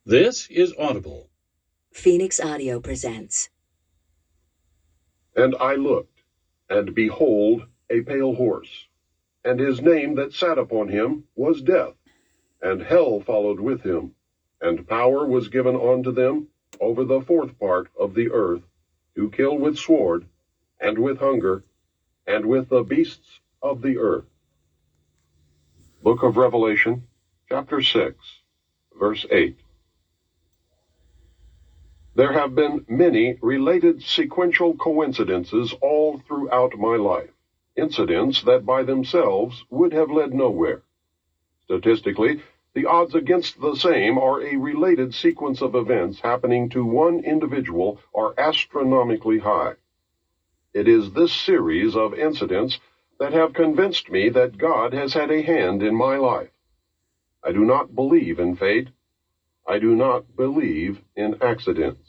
This is Audible. Phoenix Audio presents. And I looked, and behold, a pale horse, and his name that sat upon him was Death, and hell followed with him, and power was given unto them over the fourth part of the earth, to kill with sword, and with hunger, and with the beasts of the earth. Book of Revelation, chapter 6, verse 8. There have been many related sequential coincidences all throughout my life, incidents that by themselves would have led nowhere. Statistically, the odds against the same are a related sequence of events happening to one individual are astronomically high. It is this series of incidents that have convinced me that God has had a hand in my life. I do not believe in fate. I do not believe in accidents.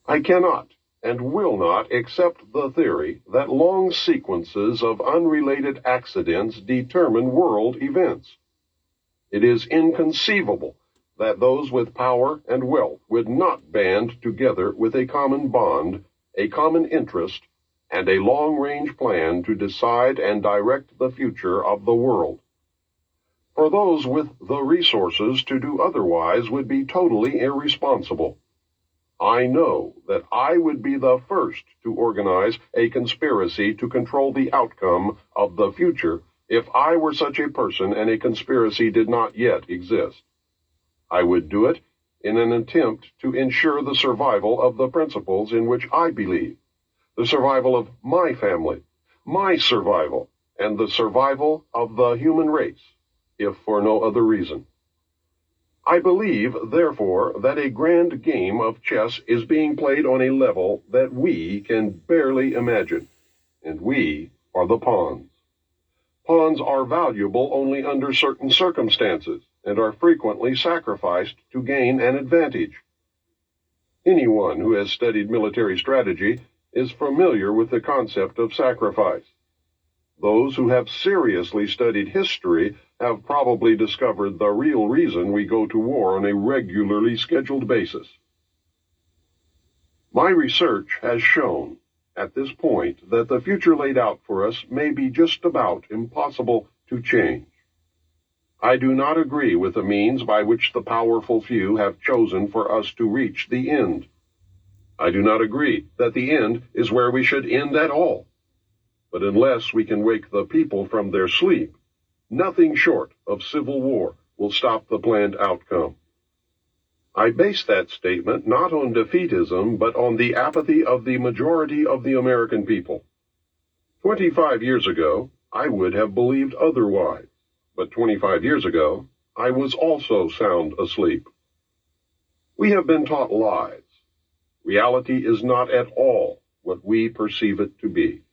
I cannot and will not accept the theory that long sequences of unrelated accidents determine world events. It is inconceivable that those with power and wealth would not band together with a common bond, a common interest, and a long-range plan to decide and direct the future of the world. For those with the resources to do otherwise would be totally irresponsible. I know that I would be the first to organize a conspiracy to control the outcome of the future if I were such a person and a conspiracy did not yet exist. I would do it in an attempt to ensure the survival of the principles in which I believe, the survival of my family, my survival, and the survival of the human race, if for no other reason. I believe, therefore, that a grand game of chess is being played on a level that we can barely imagine, and we are the pawns. Pawns are valuable only under certain circumstances, and are frequently sacrificed to gain an advantage. Anyone who has studied military strategy is familiar with the concept of sacrifice. Those who have seriously studied history have probably discovered the real reason we go to war on a regularly scheduled basis. My research has shown, at this point, that the future laid out for us may be just about impossible to change. I do not agree with the means by which the powerful few have chosen for us to reach the end. I do not agree that the end is where we should end at all. But unless we can wake the people from their sleep, nothing short of civil war will stop the planned outcome. I base that statement not on defeatism, but on the apathy of the majority of the American people. 25 years ago, I would have believed otherwise, but 25 years ago, I was also sound asleep. We have been taught lies. Reality is not at all what we perceive it to be.